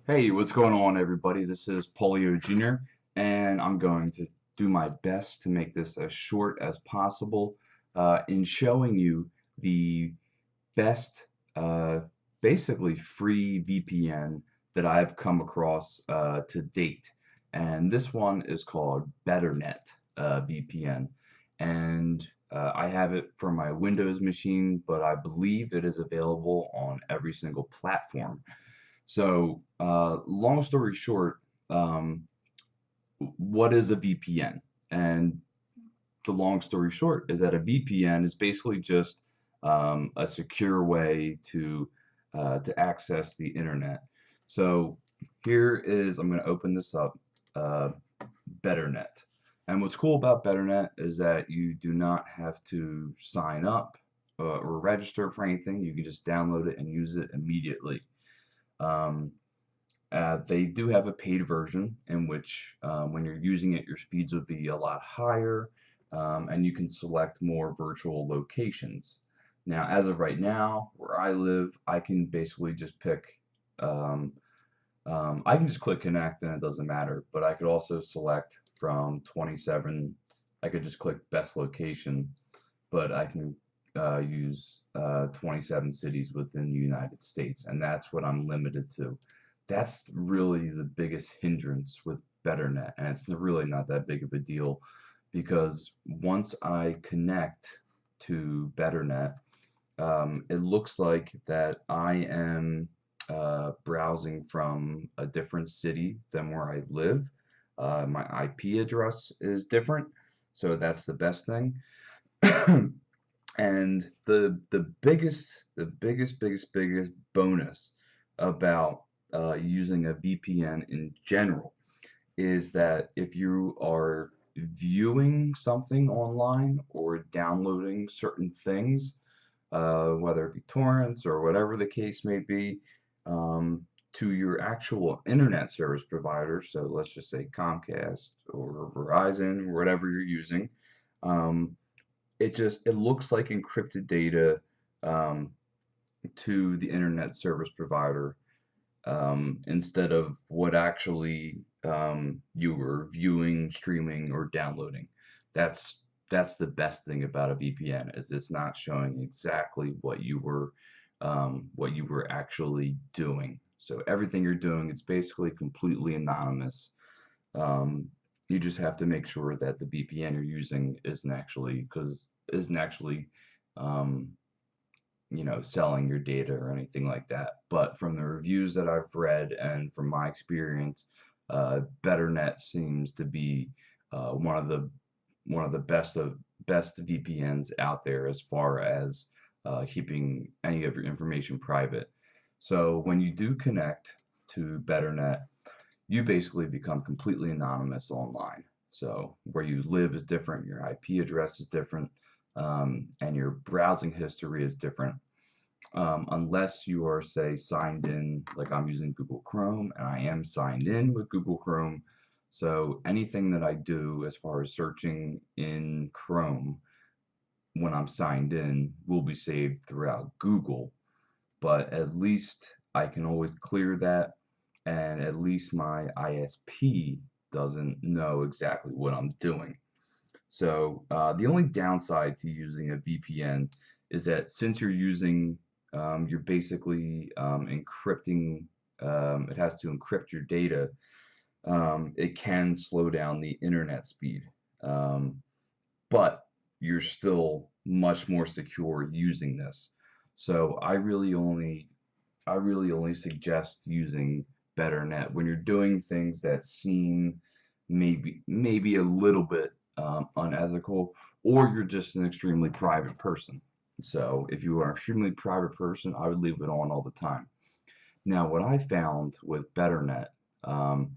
Hey, what's going on, everybody? This is Polio Jr., and I'm going to do my best to make this as short as possible in showing you the best, uh, basically free VPN that I've come across to date. And this one is called Betternet VPN. And I have it for my Windows machine, but I believe it is available on every single platform. So, long story short, um, what is a VPN? And the long story short is that a VPN is basically just a secure way to access the internet. So here is I'm going to open this up, uh, Betternet. And what's cool about Betternet is that you do not have to sign up or register for anything. You can just download it and use it immediately. Um, they do have a paid version in which, when you're using it, your speeds would be a lot higher, and you can select more virtual locations. Now, as of right now, where I live, I can basically just pick, um, I can just click connect and it doesn't matter, but I could also select from 27, I could just click best location, but I can use 27 cities within the United States, and that's what I'm limited to. That's really the biggest hindrance with Betternet, and it's really not that big of a deal because once I connect to Betternet, it looks like that I am browsing from a different city than where I live. My IP address is different, so that's the best thing. And the biggest bonus about using a VPN in general is that if you are viewing something online or downloading certain things, whether it be torrents or whatever the case may be, to your actual internet service provider, so let's just say Comcast or Verizon or whatever you're using, um, it looks like encrypted data um, to the internet service provider, instead of what actually you were viewing, streaming, or downloading. That's that's the best thing about a VPN is it's not showing exactly what you were actually doing. So everything you're doing is basically completely anonymous. Um, you just have to make sure that the VPN you're using isn't actually um, selling your data or anything like that. But from the reviews that I've read and from my experience, Betternet seems to be one of the best VPNs out there as far as keeping any of your information private. So when you do connect to Betternet, you basically become completely anonymous online. So where you live is different, your IP address is different, and your browsing history is different. Unless you are, say, signed in, like I'm using Google Chrome, and I am signed in with Google Chrome. So anything that I do as far as searching in Chrome when I'm signed in will be saved throughout Google, but at least I can always clear that, and at least my ISP doesn't know exactly what I'm doing. So the only downside to using a VPN is that since you're basically encrypting, it has to encrypt your data, it can slow down the internet speed. Um, but you're still much more secure using this. So I really only suggest using Betternet when you're doing things that seem maybe a little bit unethical, or you're just an extremely private person. So if you are an extremely private person, I would leave it on all the time. Now, what I found with Betternet, um,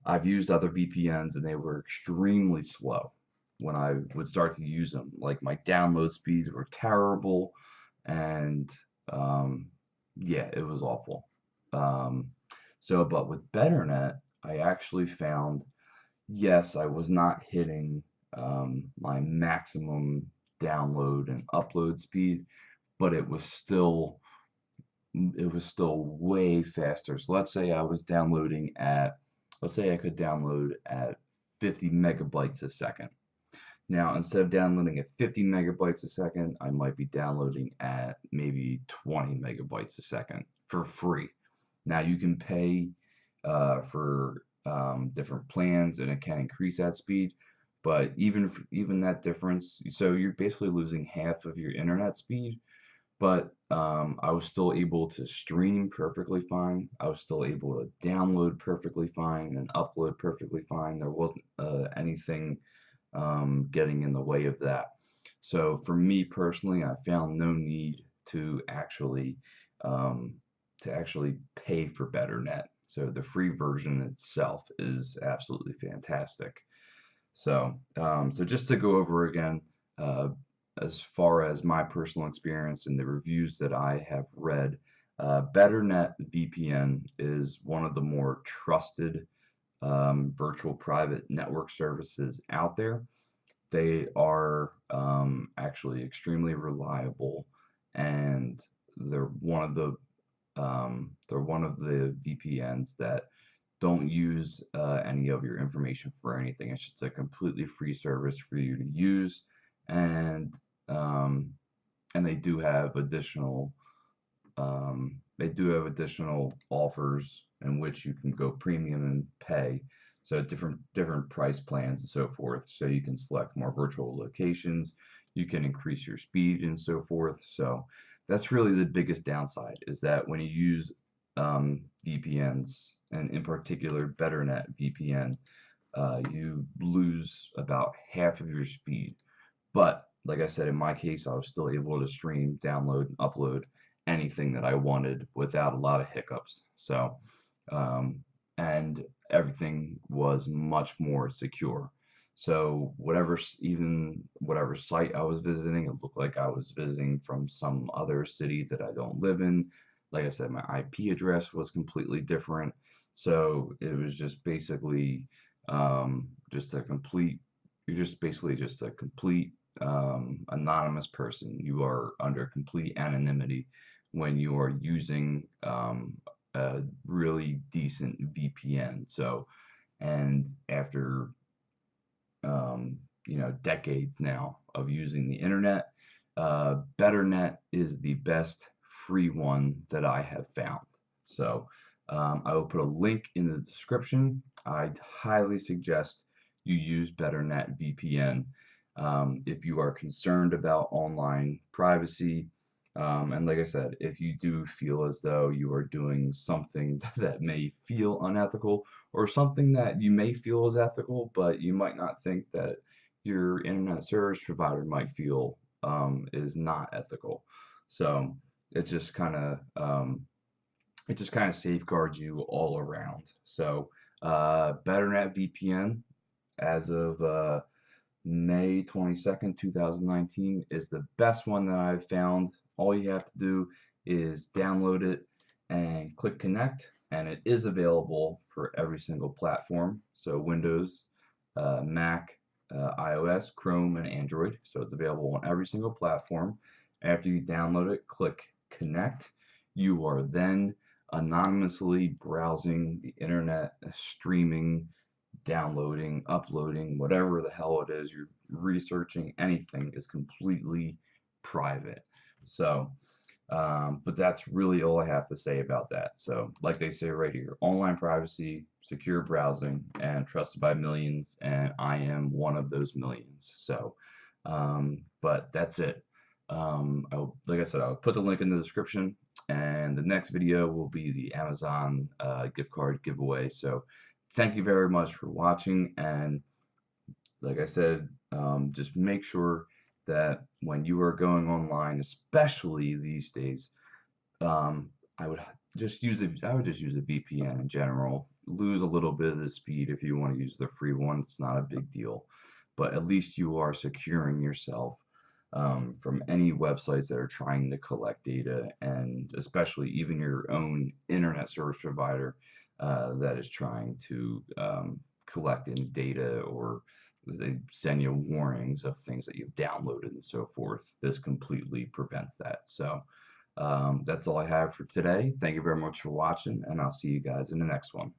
I've used other VPNs and they were extremely slow when I would start to use them. Like my download speeds were terrible, and um, yeah, it was awful. Um, but with Betternet, I actually found, yes, I was not hitting my maximum download and upload speed, but it was still it was still way faster. So let's say I was downloading at, let's say I could download at 50 megabytes a second. Now, instead of downloading at 50 megabytes a second, I might be downloading at maybe 20 megabytes a second for free. Now, you can pay for different plans, and it can increase that speed. But even that difference, so you're basically losing half of your internet speed, but I was still able to stream perfectly fine. I was still able to download perfectly fine and upload perfectly fine. There wasn't anything getting in the way of that. So for me personally, I found no need um, to actually pay for Betternet. So the free version itself is absolutely fantastic. So just to go over again, uh, as far as my personal experience and the reviews that I have read, Betternet VPN is one of the more trusted virtual private network services out there. They are actually extremely reliable, and they're one of the VPNs that don't use any of your information for anything. It's just a completely free service for you to use, and um, and they do have additional offers in which you can go premium and pay. So different price plans and so forth. So you can select more virtual locations, you can increase your speed and so forth. So that's really the biggest downside, is that when you use VPNs, and in particular Betternet VPN, you lose about half of your speed. But like I said, in my case, I was still able to stream, download, and upload anything that I wanted without a lot of hiccups. So, um, and everything was much more secure. So even whatever site I was visiting, it looked like I was visiting from some other city that I don't live in. Like I said, my IP address was completely different. So it was just basically just a complete, you're just basically just a complete anonymous person. You are under complete anonymity when you are using a really decent VPN. So, and after decades now of using the internet, BetterNet is the best free one that I have found. So, I will put a link in the description. I'd highly suggest you use BetterNet VPN if you are concerned about online privacy. And like I said, if you do feel as though you are doing something that may feel unethical, or something that you may feel is ethical, but you might not think that your internet service provider might feel is not ethical. So it just kind of safeguards you all around. So BetterNet VPN, as of May 22nd, 2019, is the best one that I've found. All you have to do is download it and click connect, and it is available for every single platform. So Windows, Mac, iOS, Chrome, and Android. So it's available on every single platform. After you download it, click connect. You are then anonymously browsing the internet, streaming, downloading, uploading, whatever the hell it is you're researching, anything is completely private. So, but that's really all I have to say about that. So, like they say right here, online privacy, secure browsing, and trusted by millions, and I am one of those millions. So, but that's it. Like I said, I'll put the link in the description, and the next video will be the Amazon gift card giveaway. So, thank you very much for watching, and like I said, just make sure that when you are going online, especially these days, um, I would I would just use a VPN in general. Lose a little bit of the speed if you want to use the free one. It's not a big deal, but at least you are securing yourself from any websites that are trying to collect data, and especially even your own internet service provider that is trying to collect any data, or they send you warnings of things that you've downloaded and so forth. This completely prevents that. So, That's all I have for today. Thank you very much for watching, and I'll see you guys in the next one.